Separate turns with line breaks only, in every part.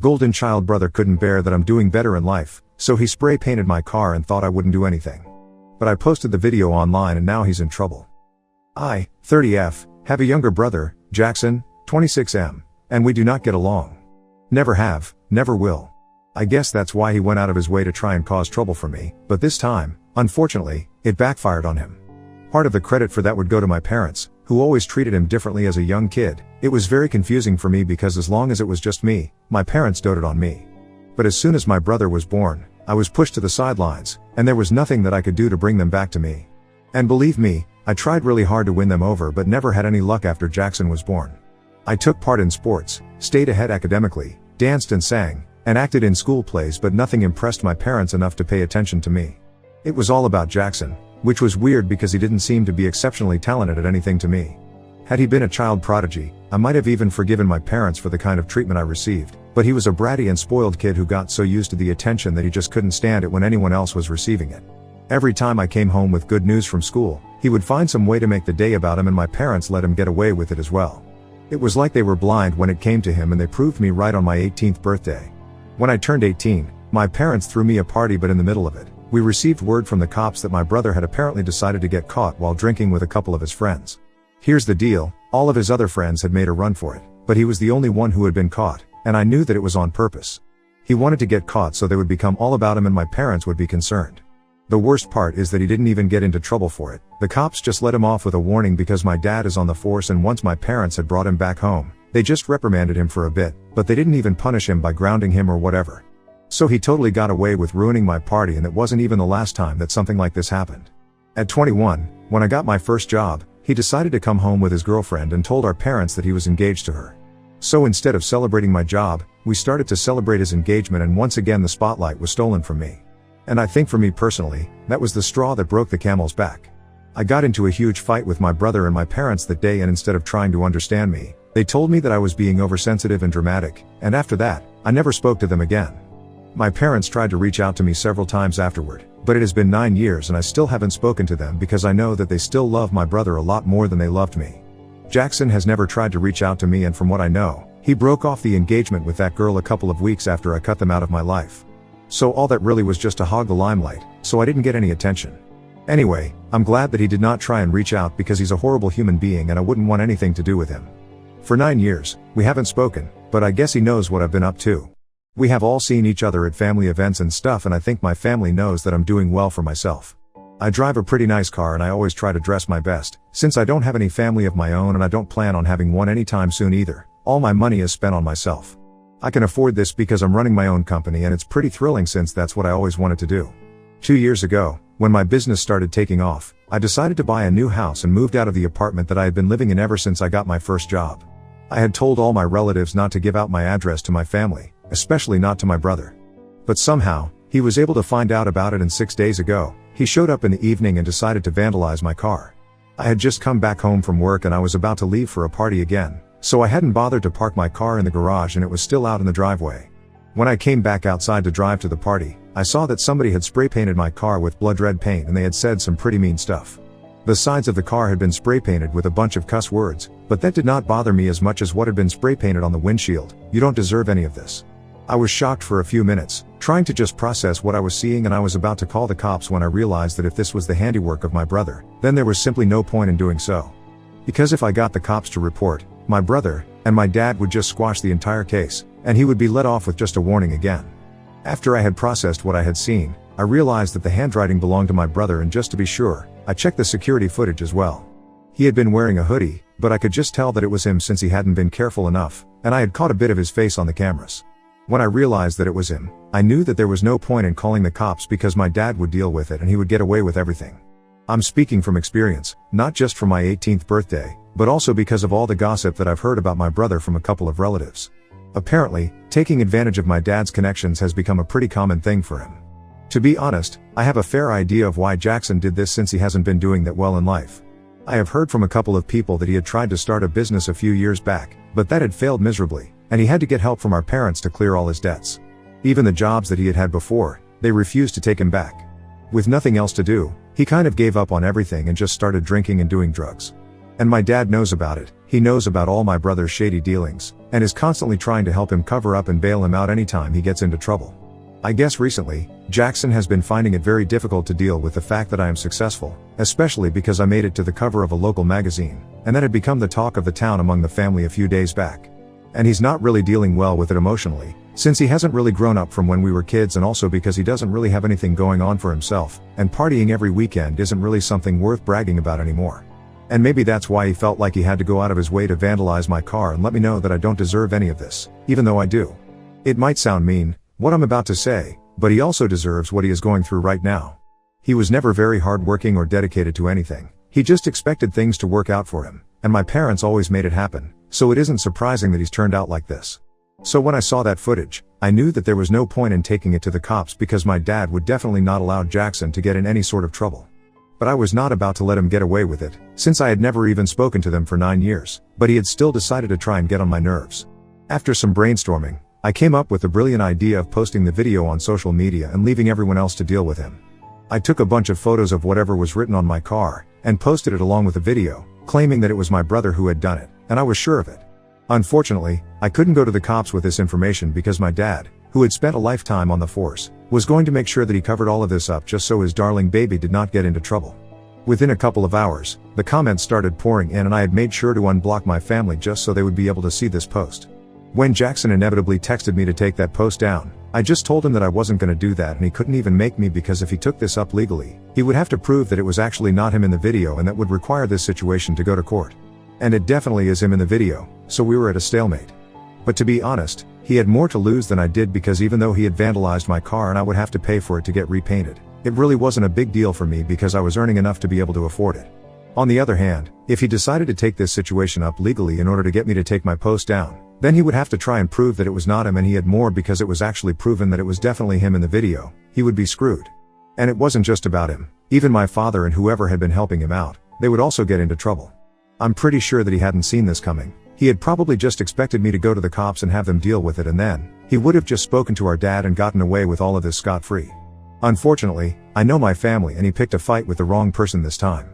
Golden child brother couldn't bear that I'm doing better in life, so he spray painted my car and thought I wouldn't do anything. But I posted the video online and now he's in trouble. I, 30F, have a younger brother, Jackson, 26M, and we do not get along. Never have, never will. I guess that's why he went out of his way to try and cause trouble for me, but this time, unfortunately, it backfired on him. Part of the credit for that would go to my parents, who always treated him differently as a young kid. It was very confusing for me because as long as it was just me, my parents doted on me. But as soon as my brother was born, I was pushed to the sidelines, and there was nothing that I could do to bring them back to me. And believe me, I tried really hard to win them over but never had any luck after Jackson was born. I took part in sports, stayed ahead academically, danced and sang, and acted in school plays, but nothing impressed my parents enough to pay attention to me. It was all about Jackson, which was weird because he didn't seem to be exceptionally talented at anything to me. Had he been a child prodigy, I might have even forgiven my parents for the kind of treatment I received, but he was a bratty and spoiled kid who got so used to the attention that he just couldn't stand it when anyone else was receiving it. Every time I came home with good news from school, he would find some way to make the day about him, and my parents let him get away with it as well. It was like they were blind when it came to him, and they proved me right on my 18th birthday. When I turned 18, my parents threw me a party, but in the middle of it, we received word from the cops that my brother had apparently decided to get caught while drinking with a couple of his friends. Here's the deal, all of his other friends had made a run for it, but he was the only one who had been caught, and I knew that it was on purpose. He wanted to get caught so they would become all about him and my parents would be concerned. The worst part is that he didn't even get into trouble for it. The cops just let him off with a warning because my dad is on the force, and once my parents had brought him back home, they just reprimanded him for a bit, but they didn't even punish him by grounding him or whatever. So he totally got away with ruining my party, and it wasn't even the last time that something like this happened. At 21, when I got my first job, he decided to come home with his girlfriend and told our parents that he was engaged to her. So instead of celebrating my job, we started to celebrate his engagement, and once again the spotlight was stolen from me. And I think for me personally, that was the straw that broke the camel's back. I got into a huge fight with my brother and my parents that day, and instead of trying to understand me, they told me that I was being oversensitive and dramatic, and after that, I never spoke to them again. My parents tried to reach out to me several times afterward, but it has been 9 years and I still haven't spoken to them because I know that they still love my brother a lot more than they loved me. Jackson has never tried to reach out to me, and from what I know, he broke off the engagement with that girl a couple of weeks after I cut them out of my life. So all that really was just to hog the limelight, so I didn't get any attention. Anyway, I'm glad that he did not try and reach out because he's a horrible human being and I wouldn't want anything to do with him. For 9 years, we haven't spoken, but I guess he knows what I've been up to. We have all seen each other at family events and stuff, and I think my family knows that I'm doing well for myself. I drive a pretty nice car and I always try to dress my best, since I don't have any family of my own and I don't plan on having one anytime soon either. All my money is spent on myself. I can afford this because I'm running my own company, and it's pretty thrilling since that's what I always wanted to do. 2 years ago, when my business started taking off, I decided to buy a new house and moved out of the apartment that I had been living in ever since I got my first job. I had told all my relatives not to give out my address to my family, especially not to my brother. But somehow, he was able to find out about it, and 6 days ago, he showed up in the evening and decided to vandalize my car. I had just come back home from work and I was about to leave for a party again, so I hadn't bothered to park my car in the garage and it was still out in the driveway. When I came back outside to drive to the party, I saw that somebody had spray painted my car with blood red paint and they had said some pretty mean stuff. The sides of the car had been spray painted with a bunch of cuss words, but that did not bother me as much as what had been spray painted on the windshield. "You don't deserve any of this." I was shocked for a few minutes, trying to just process what I was seeing, and I was about to call the cops when I realized that if this was the handiwork of my brother, then there was simply no point in doing so. Because if I got the cops to report, my brother and my dad would just squash the entire case, and he would be let off with just a warning again. After I had processed what I had seen, I realized that the handwriting belonged to my brother, and just to be sure, I checked the security footage as well. He had been wearing a hoodie, but I could just tell that it was him since he hadn't been careful enough, and I had caught a bit of his face on the cameras. When I realized that it was him, I knew that there was no point in calling the cops because my dad would deal with it and he would get away with everything. I'm speaking from experience, not just from my 18th birthday, but also because of all the gossip that I've heard about my brother from a couple of relatives. Apparently, taking advantage of my dad's connections has become a pretty common thing for him. To be honest, I have a fair idea of why Jackson did this since he hasn't been doing that well in life. I have heard from a couple of people that he had tried to start a business a few years back, but that had failed miserably, and he had to get help from our parents to clear all his debts. Even the jobs that he had had before, they refused to take him back. With nothing else to do, he kind of gave up on everything and just started drinking and doing drugs. And my dad knows about it. He knows about all my brother's shady dealings, and is constantly trying to help him cover up and bail him out anytime he gets into trouble. I guess recently, Jackson has been finding it very difficult to deal with the fact that I am successful, especially because I made it to the cover of a local magazine, and that had become the talk of the town among the family a few days back. And he's not really dealing well with it emotionally, since he hasn't really grown up from when we were kids, and also because he doesn't really have anything going on for himself, and partying every weekend isn't really something worth bragging about anymore. And maybe that's why he felt like he had to go out of his way to vandalize my car and let me know that I don't deserve any of this, even though I do. It might sound mean, what I'm about to say, but he also deserves what he is going through right now. He was never very hardworking or dedicated to anything. He just expected things to work out for him, and my parents always made it happen, so it isn't surprising that he's turned out like this. So when I saw that footage, I knew that there was no point in taking it to the cops because my dad would definitely not allow Jackson to get in any sort of trouble. But I was not about to let him get away with it, since I had never even spoken to them for 9 years, but he had still decided to try and get on my nerves. After some brainstorming, I came up with the brilliant idea of posting the video on social media and leaving everyone else to deal with him. I took a bunch of photos of whatever was written on my car, and posted it along with the video, claiming that it was my brother who had done it, and I was sure of it. Unfortunately, I couldn't go to the cops with this information because my dad, who had spent a lifetime on the force, was going to make sure that he covered all of this up just so his darling baby did not get into trouble. Within a couple of hours, the comments started pouring in, and I had made sure to unblock my family just so they would be able to see this post. When Jackson inevitably texted me to take that post down, I just told him that I wasn't going to do that, and he couldn't even make me, because if he took this up legally, he would have to prove that it was actually not him in the video, and that would require this situation to go to court. And it definitely is him in the video, so we were at a stalemate. But to be honest, he had more to lose than I did, because even though he had vandalized my car and I would have to pay for it to get repainted, it really wasn't a big deal for me because I was earning enough to be able to afford it. On the other hand, if he decided to take this situation up legally in order to get me to take my post down, then he would have to try and prove that it was not him, and he had more because it was actually proven that it was definitely him in the video. He would be screwed. And it wasn't just about him. Even my father and whoever had been helping him out, they would also get into trouble. I'm pretty sure that he hadn't seen this coming. He had probably just expected me to go to the cops and have them deal with it, and then he would have just spoken to our dad and gotten away with all of this scot-free. Unfortunately, I know my family, and he picked a fight with the wrong person this time.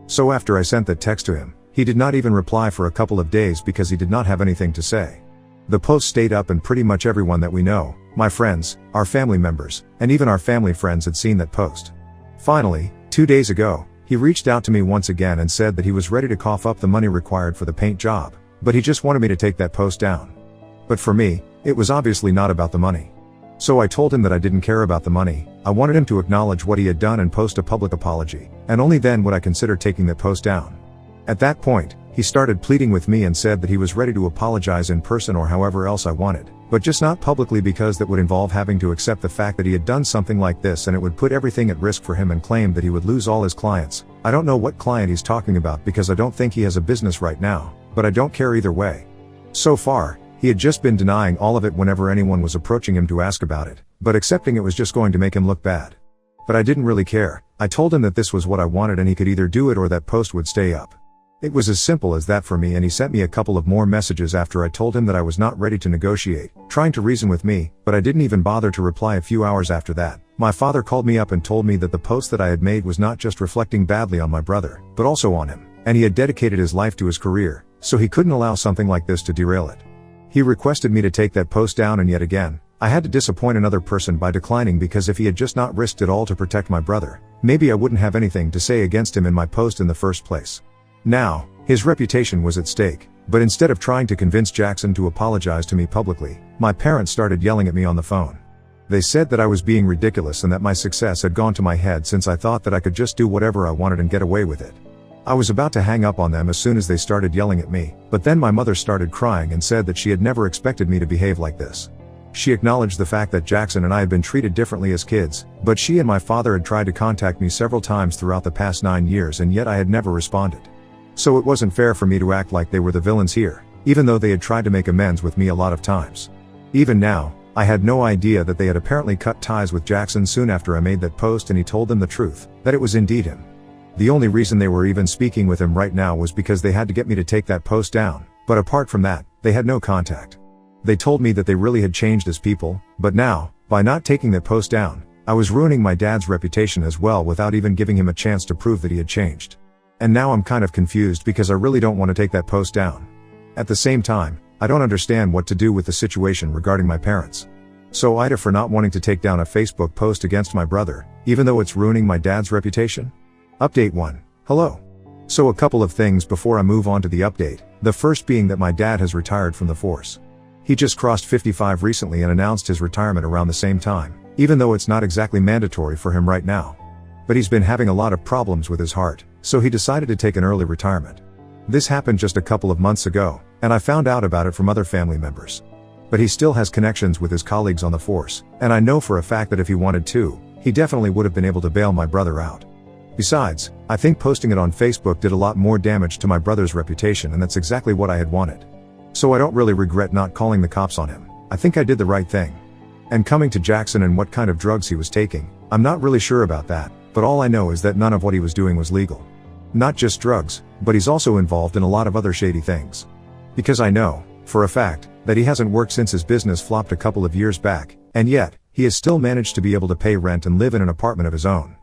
So after I sent that text to him, he did not even reply for a couple of days because he did not have anything to say. The post stayed up, and pretty much everyone that we know, my friends, our family members, and even our family friends had seen that post. Finally, 2 days ago, he reached out to me once again and said that he was ready to cough up the money required for the paint job, but he just wanted me to take that post down. But for me, it was obviously not about the money. So I told him that I didn't care about the money. I wanted him to acknowledge what he had done and post a public apology, and only then would I consider taking that post down. At that point, he started pleading with me and said that he was ready to apologize in person or however else I wanted, but just not publicly, because that would involve having to accept the fact that he had done something like this, and it would put everything at risk for him, and claimed that he would lose all his clients. I don't know what client he's talking about because I don't think he has a business right now, but I don't care either way. So far, he had just been denying all of it whenever anyone was approaching him to ask about it, but accepting it was just going to make him look bad. But I didn't really care. I told him that this was what I wanted, and he could either do it or that post would stay up. It was as simple as that for me, and he sent me a couple of more messages after I told him that I was not ready to negotiate, trying to reason with me, but I didn't even bother to reply. A few hours after that, my father called me up and told me that the post that I had made was not just reflecting badly on my brother, but also on him, and he had dedicated his life to his career, so he couldn't allow something like this to derail it. He requested me to take that post down, and yet again, I had to disappoint another person by declining, because if he had just not risked it all to protect my brother, maybe I wouldn't have anything to say against him in my post in the first place. Now, his reputation was at stake, but instead of trying to convince Jackson to apologize to me publicly, my parents started yelling at me on the phone. They said that I was being ridiculous and that my success had gone to my head, since I thought that I could just do whatever I wanted and get away with it. I was about to hang up on them as soon as they started yelling at me, but then my mother started crying and said that she had never expected me to behave like this. She acknowledged the fact that Jackson and I had been treated differently as kids, but she and my father had tried to contact me several times throughout the past 9 years, and yet I had never responded. So it wasn't fair for me to act like they were the villains here, even though they had tried to make amends with me a lot of times. Even now, I had no idea that they had apparently cut ties with Jackson soon after I made that post, and he told them the truth, that it was indeed him. The only reason they were even speaking with him right now was because they had to get me to take that post down, but apart from that, they had no contact. They told me that they really had changed as people, but now, by not taking that post down, I was ruining my dad's reputation as well without even giving him a chance to prove that he had changed. And now I'm kind of confused because I really don't want to take that post down. At the same time, I don't understand what to do with the situation regarding my parents. So aZee for not wanting to take down a Facebook post against my brother, even though it's ruining my dad's reputation? Update 1. Hello. So a couple of things before I move on to the update, the first being that my dad has retired from the force. He just crossed 55 recently and announced his retirement around the same time, even though it's not exactly mandatory for him right now. But he's been having a lot of problems with his heart, so he decided to take an early retirement. This happened just a couple of months ago, and I found out about it from other family members. But he still has connections with his colleagues on the force, and I know for a fact that if he wanted to, he definitely would have been able to bail my brother out. Besides, I think posting it on Facebook did a lot more damage to my brother's reputation, and that's exactly what I had wanted. So I don't really regret not calling the cops on him. I think I did the right thing. And coming to Jackson and what kind of drugs he was taking, I'm not really sure about that, but all I know is that none of what he was doing was legal. Not just drugs, but he's also involved in a lot of other shady things. Because I know, for a fact, that he hasn't worked since his business flopped a couple of years back, and yet, he has still managed to be able to pay rent and live in an apartment of his own.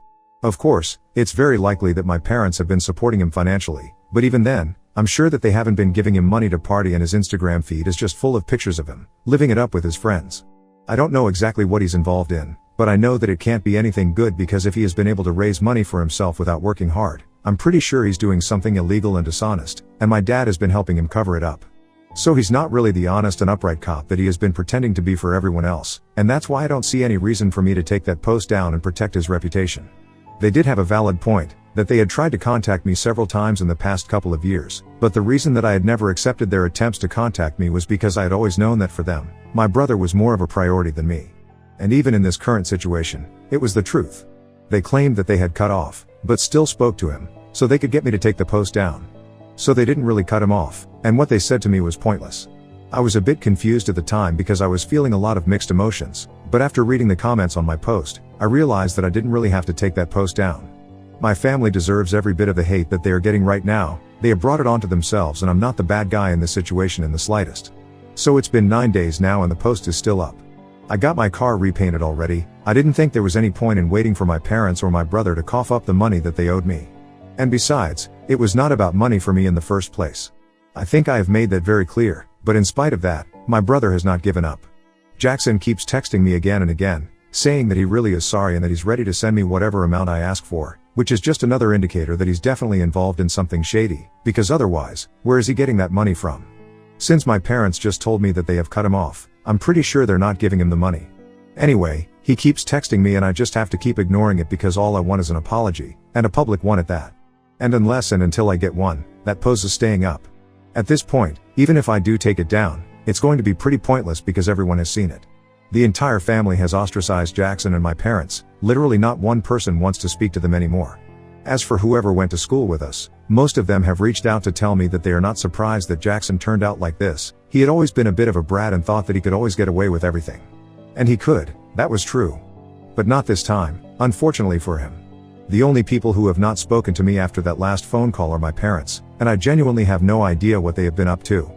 Of course, it's very likely that my parents have been supporting him financially, but even then, I'm sure that they haven't been giving him money to party, and his Instagram feed is just full of pictures of him, living it up with his friends. I don't know exactly what he's involved in, but I know that it can't be anything good, because if he has been able to raise money for himself without working hard, I'm pretty sure he's doing something illegal and dishonest, and my dad has been helping him cover it up. So he's not really the honest and upright cop that he has been pretending to be for everyone else, and that's why I don't see any reason for me to take that post down and protect his reputation. They did have a valid point, that they had tried to contact me several times in the past couple of years, but the reason that I had never accepted their attempts to contact me was because I had always known that for them, my brother was more of a priority than me. And even in this current situation, it was the truth. They claimed that they had cut off, but still spoke to him, so they could get me to take the post down. So they didn't really cut him off, and what they said to me was pointless. I was a bit confused at the time because I was feeling a lot of mixed emotions, but after reading the comments on my post, I realized that I didn't really have to take that post down. My family deserves every bit of the hate that they are getting right now. They have brought it onto themselves, and I'm not the bad guy in this situation in the slightest. So it's been 9 days now and the post is still up. I got my car repainted already. I didn't think there was any point in waiting for my parents or my brother to cough up the money that they owed me. And besides, it was not about money for me in the first place. I think I have made that very clear, but in spite of that, my brother has not given up. Jackson keeps texting me again and again, saying that he really is sorry and that he's ready to send me whatever amount I ask for, which is just another indicator that he's definitely involved in something shady, because otherwise, where is he getting that money from? Since my parents just told me that they have cut him off, I'm pretty sure they're not giving him the money. Anyway, he keeps texting me and I just have to keep ignoring it because all I want is an apology, and a public one at that. And unless and until I get one, that post is staying up. At this point, even if I do take it down, it's going to be pretty pointless because everyone has seen it. The entire family has ostracized Jackson and my parents, literally not one person wants to speak to them anymore. As for whoever went to school with us, most of them have reached out to tell me that they are not surprised that Jackson turned out like this. He had always been a bit of a brat and thought that he could always get away with everything. And he could, that was true. But not this time, unfortunately for him. The only people who have not spoken to me after that last phone call are my parents, and I genuinely have no idea what they have been up to.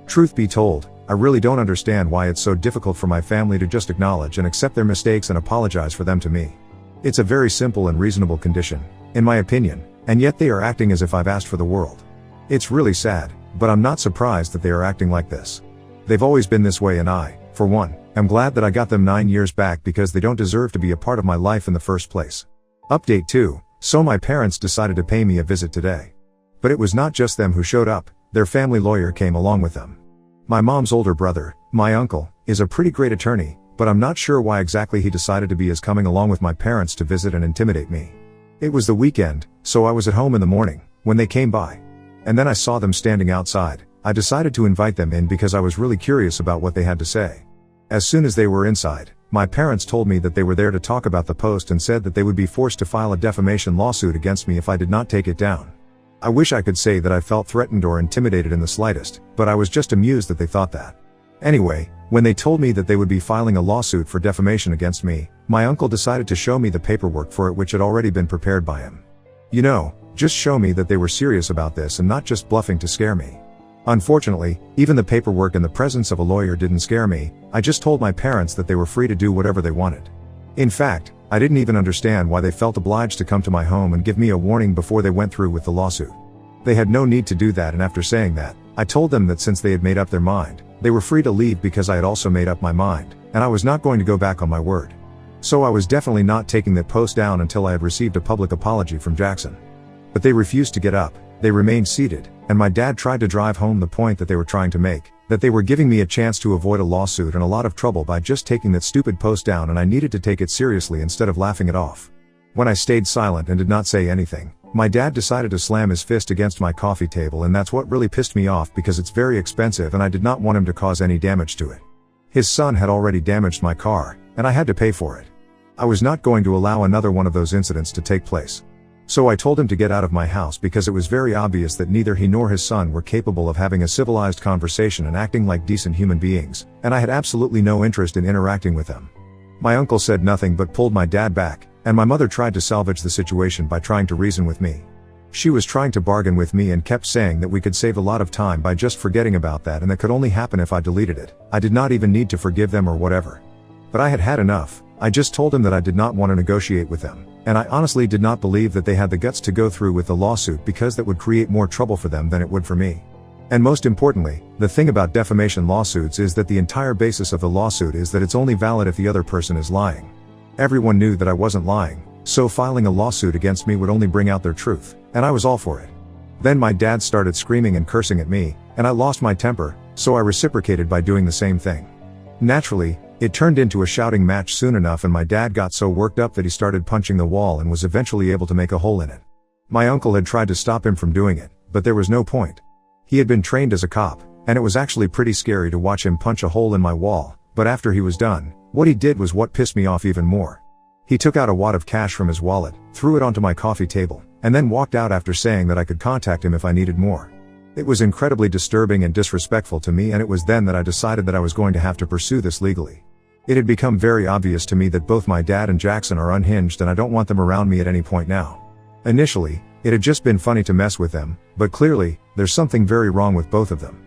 Truth be told, I really don't understand why it's so difficult for my family to just acknowledge and accept their mistakes and apologize for them to me. It's a very simple and reasonable condition, in my opinion, and yet they are acting as if I've asked for the world. It's really sad, but I'm not surprised that they are acting like this. They've always been this way, and I, for one, am glad that I got them 9 years back because they don't deserve to be a part of my life in the first place. Update 2. So my parents decided to pay me a visit today. But it was not just them who showed up, their family lawyer came along with them. My mom's older brother, my uncle, is a pretty great attorney, but I'm not sure why exactly he decided to be as coming along with my parents to visit and intimidate me. It was the weekend, so I was at home in the morning, when they came by. And then I saw them standing outside. I decided to invite them in because I was really curious about what they had to say. As soon as they were inside, my parents told me that they were there to talk about the post and said that they would be forced to file a defamation lawsuit against me if I did not take it down. I wish I could say that I felt threatened or intimidated in the slightest, but I was just amused that they thought that. Anyway, when they told me that they would be filing a lawsuit for defamation against me, my uncle decided to show me the paperwork for it, which had already been prepared by him. You know, just show me that they were serious about this and not just bluffing to scare me. Unfortunately, even the paperwork in the presence of a lawyer didn't scare me. I just told my parents that they were free to do whatever they wanted. In fact, I didn't even understand why they felt obliged to come to my home and give me a warning before they went through with the lawsuit. They had no need to do that, and after saying that, I told them that since they had made up their mind, they were free to leave because I had also made up my mind, and I was not going to go back on my word. So I was definitely not taking that post down until I had received a public apology from Jackson. But they refused to get up, they remained seated, and my dad tried to drive home the point that they were trying to make, that they were giving me a chance to avoid a lawsuit and a lot of trouble by just taking that stupid post down, and I needed to take it seriously instead of laughing it off. When I stayed silent and did not say anything, my dad decided to slam his fist against my coffee table, and that's what really pissed me off because it's very expensive and I did not want him to cause any damage to it. His son had already damaged my car, and I had to pay for it. I was not going to allow another one of those incidents to take place. So I told him to get out of my house because it was very obvious that neither he nor his son were capable of having a civilized conversation and acting like decent human beings, and I had absolutely no interest in interacting with them. My uncle said nothing but pulled my dad back, and my mother tried to salvage the situation by trying to reason with me. She was trying to bargain with me and kept saying that we could save a lot of time by just forgetting about that, and that could only happen if I deleted it. I did not even need to forgive them or whatever. But I had had enough. I just told him that I did not want to negotiate with them, and I honestly did not believe that they had the guts to go through with the lawsuit because that would create more trouble for them than it would for me. And most importantly, the thing about defamation lawsuits is that the entire basis of the lawsuit is that it's only valid if the other person is lying. Everyone knew that I wasn't lying, so filing a lawsuit against me would only bring out their truth, and I was all for it. Then my dad started screaming and cursing at me, and I lost my temper, so I reciprocated by doing the same thing. Naturally, it turned into a shouting match soon enough, and my dad got so worked up that he started punching the wall and was eventually able to make a hole in it. My uncle had tried to stop him from doing it, but there was no point. He had been trained as a cop, and it was actually pretty scary to watch him punch a hole in my wall, but after he was done, what he did was what pissed me off even more. He took out a wad of cash from his wallet, threw it onto my coffee table, and then walked out after saying that I could contact him if I needed more. It was incredibly disturbing and disrespectful to me, and it was then that I decided that I was going to have to pursue this legally. It had become very obvious to me that both my dad and Jackson are unhinged, and I don't want them around me at any point now. Initially, it had just been funny to mess with them, but clearly, there's something very wrong with both of them.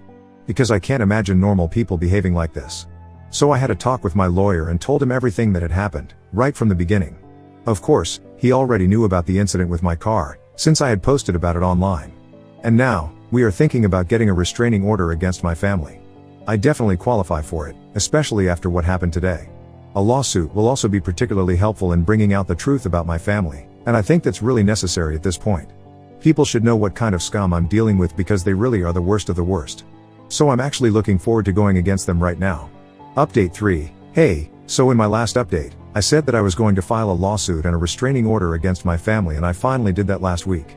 Because I can't imagine normal people behaving like this. So I had a talk with my lawyer and told him everything that had happened, right from the beginning. Of course, he already knew about the incident with my car, since I had posted about it online. And now, we are thinking about getting a restraining order against my family. I definitely qualify for it, especially after what happened today. A lawsuit will also be particularly helpful in bringing out the truth about my family, and I think that's really necessary at this point. People should know what kind of scum I'm dealing with because they really are the worst of the worst. So I'm actually looking forward to going against them right now. Update 3. Hey, so in my last update, I said that I was going to file a lawsuit and a restraining order against my family, and I finally did that last week.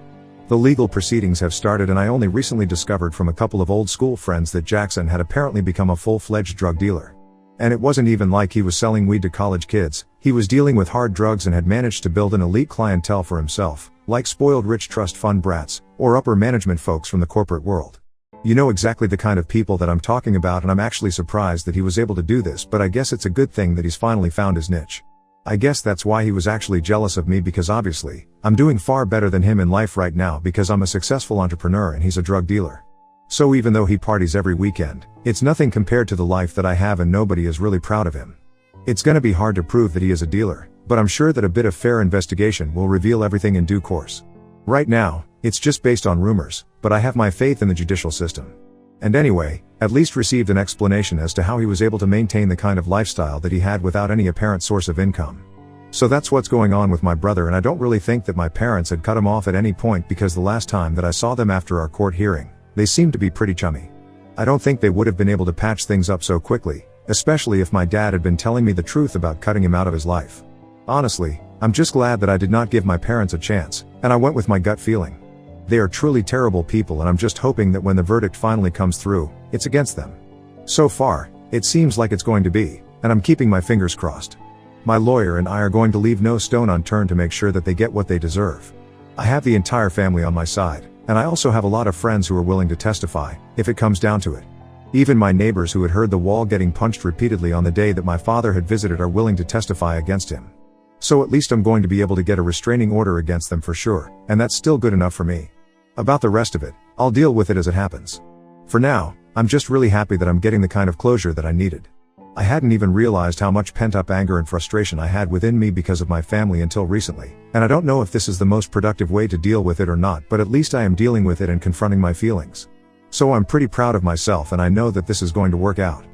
The legal proceedings have started, and I only recently discovered from a couple of old school friends that Jackson had apparently become a full-fledged drug dealer. And it wasn't even like he was selling weed to college kids, he was dealing with hard drugs and had managed to build an elite clientele for himself, like spoiled rich trust fund brats, or upper management folks from the corporate world. You know exactly the kind of people that I'm talking about, and I'm actually surprised that he was able to do this, but I guess it's a good thing that he's finally found his niche. I guess that's why he was actually jealous of me, because obviously, I'm doing far better than him in life right now because I'm a successful entrepreneur and he's a drug dealer. So even though he parties every weekend, it's nothing compared to the life that I have, and nobody is really proud of him. It's gonna be hard to prove that he is a dealer, but I'm sure that a bit of fair investigation will reveal everything in due course. Right now, it's just based on rumors, but I have my faith in the judicial system. And anyway, at least received an explanation as to how he was able to maintain the kind of lifestyle that he had without any apparent source of income. So that's what's going on with my brother, and I don't really think that my parents had cut him off at any point, because the last time that I saw them after our court hearing, they seemed to be pretty chummy. I don't think they would have been able to patch things up so quickly, especially if my dad had been telling me the truth about cutting him out of his life. Honestly, I'm just glad that I did not give my parents a chance, and I went with my gut feeling. They are truly terrible people, and I'm just hoping that when the verdict finally comes through, it's against them. So far, it seems like it's going to be, and I'm keeping my fingers crossed. My lawyer and I are going to leave no stone unturned to make sure that they get what they deserve. I have the entire family on my side, and I also have a lot of friends who are willing to testify, if it comes down to it. Even my neighbors who had heard the wall getting punched repeatedly on the day that my father had visited are willing to testify against him. So at least I'm going to be able to get a restraining order against them for sure, and that's still good enough for me. About the rest of it, I'll deal with it as it happens. For now, I'm just really happy that I'm getting the kind of closure that I needed. I hadn't even realized how much pent-up anger and frustration I had within me because of my family until recently, and I don't know if this is the most productive way to deal with it or not, but at least I am dealing with it and confronting my feelings. So I'm pretty proud of myself and I know that this is going to work out.